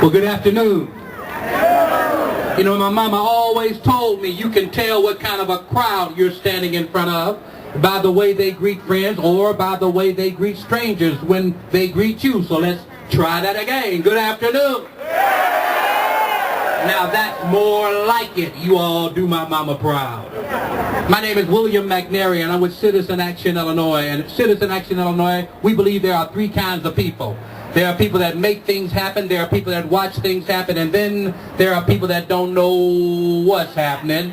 Well, good afternoon. You know, my mama always told me you can tell what kind of a crowd you're standing in front of by the way they greet friends or by the way they greet strangers when they greet you. So let's try that again. Good afternoon. Now that's more like it. You all do my mama proud. My name is William McNary and I'm with Citizen Action Illinois. And at Citizen Action Illinois, we believe there are three kinds of people. There are people that make things happen, there are people that watch things happen, and then there are people that don't know what's happening.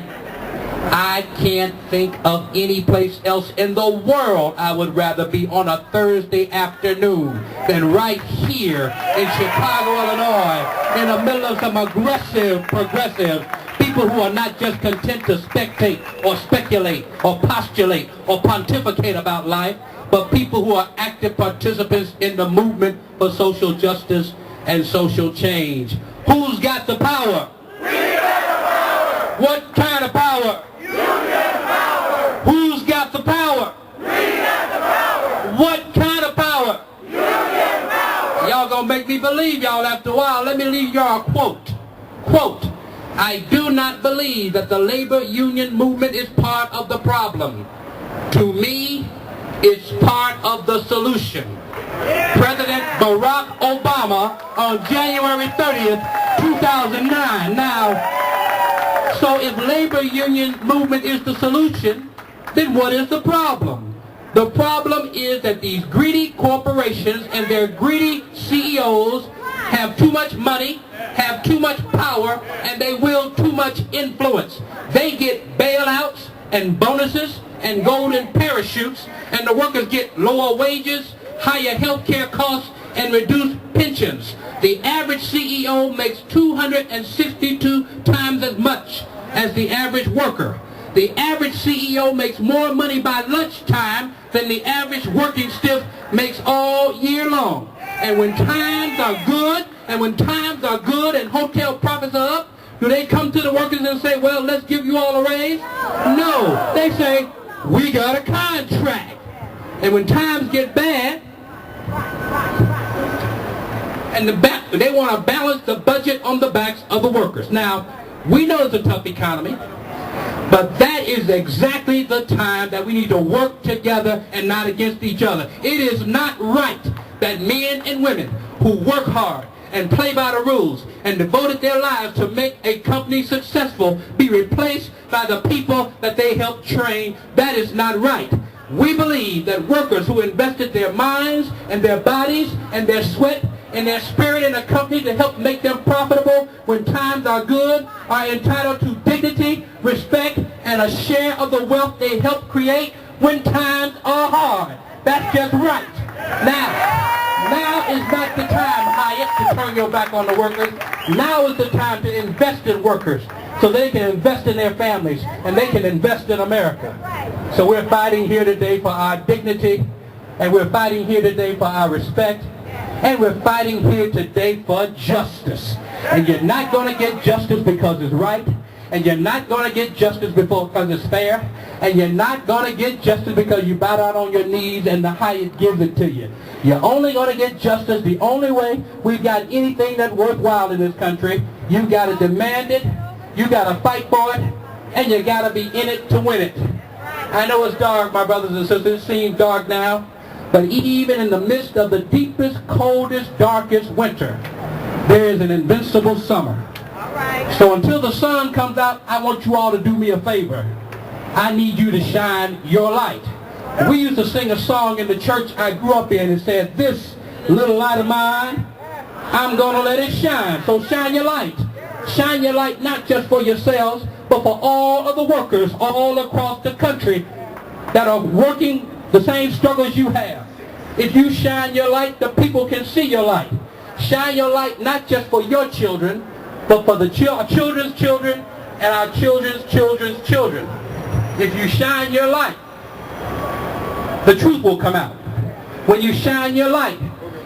I can't think of any place else in the world I would rather be on a Thursday afternoon than right here in Chicago, Illinois, in the middle of some aggressive progressives, people who are not just content to spectate or speculate or postulate or pontificate about life, but people who are active participants in the movement for social justice and social change. Who's got the power? We got the power! What kind of power? You get the power! Who's got the power? We got the power! What kind of power? You get the power! Y'all gonna make me believe y'all after a while. Let me leave y'all a quote. Quote, I do not believe that the labor union movement is part of the problem. To me, it's part of the solution. President Barack Obama on January 30th, 2009. Now, so if labor union movement is the solution, then what is the problem? The problem is that these greedy corporations and their greedy CEOs have too much money, have too much power, and they wield too much influence. They get bailouts and bonuses and golden parachutes, and the workers get lower wages, higher health care costs, and reduced pensions. The average CEO makes 262 times as much as the average worker. The average CEO makes more money by lunchtime than the average working stiff makes all year long. And when times are good, and hotel profits are up, do they come to the workers and say, well, let's give you all a raise? No, they say, we got a contract. And when times get bad, and they want to balance the budget on the backs of the workers. Now, we know it's a tough economy, but that is exactly the time that we need to work together and not against each other. It is not right that men and women who work hard and play by the rules and devoted their lives to make a company successful be replaced by the people that they helped train. That is not right. We believe that workers who invested their minds and their bodies and their sweat and their spirit in a company to help make them profitable when times are good are entitled to dignity, respect, and a share of the wealth they helped create when times are hard. That's just right. Now is not the time, Hyatt, to turn your back on the workers. Now is the time to invest in workers so they can invest in their families and they can invest in America. So we're fighting here today for our dignity, and we're fighting here today for our respect, and we're fighting here today for justice. And you're not going to get justice because it's right, and you're not going to get justice because it's fair, and you're not going to get justice because you bow down on your knees and the Hyatt gives it to you. You're only going to get justice the only way we've got anything that's worthwhile in this country. You've got to demand it, you've got to fight for it, and you got to be in it to win it. I know it's dark, my brothers and sisters. It seems dark now, but even in the midst of the deepest, coldest, darkest winter, there is an invincible summer. So until the sun comes out, I want you all to do me a favor. I need you to shine your light. We used to sing a song in the church I grew up in. It said, this little light of mine, I'm going to let it shine. So shine your light. Shine your light not just for yourselves, but for all of the workers all across the country that are working the same struggles you have. If you shine your light, the people can see your light. Shine your light not just for your children, but for the children's children and our children's children's children. If you shine your light, the truth will come out. When you shine your light,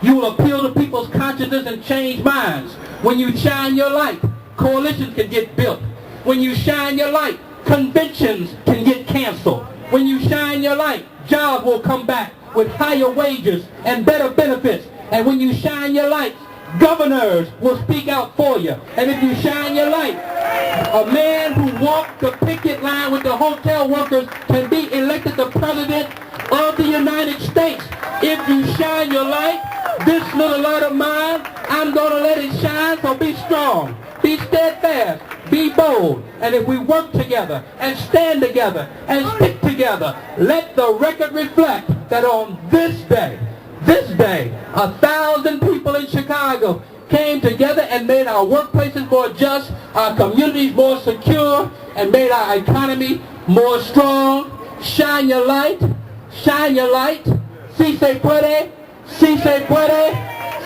you will appeal to people's consciences and change minds. When you shine your light, coalitions can get built. When you shine your light, conventions can get canceled. When you shine your light, jobs will come back with higher wages and better benefits. And when you shine your light, Governors will speak out for you. And if you shine your light, a man who walked the picket line with the hotel workers can be elected the president of the United States. If you shine your light, this little light of mine, I'm going to let it shine, so be strong, be steadfast, be bold. And if we work together and stand together and stick together, let the record reflect that on this day, 1,000 people in Chicago came together and made our workplaces more just, our communities more secure, and made our economy more strong. Shine your light. Shine your light. Si se puede. Si se puede.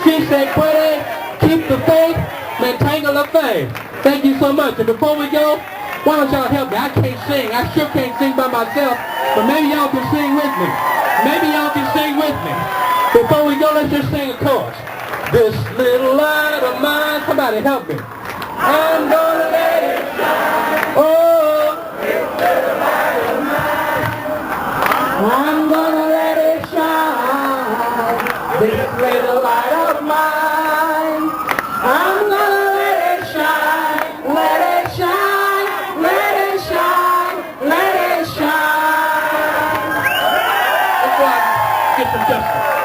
Si se puede. Keep the faith. Maintain the faith. Thank you so much. And before we go, why don't y'all help me? I can't sing. I sure can't sing by myself. But maybe y'all can sing with me. Maybe y'all can sing with me. Before we go, let's just sing a chorus. This little light of mine, somebody help me. I'm gonna let it shine. Oh, this little light of mine. I'm gonna let it shine. This little light of mine. I'm gonna let it shine. Let it shine. Let it shine. Let it shine. Let's go out and get some justice.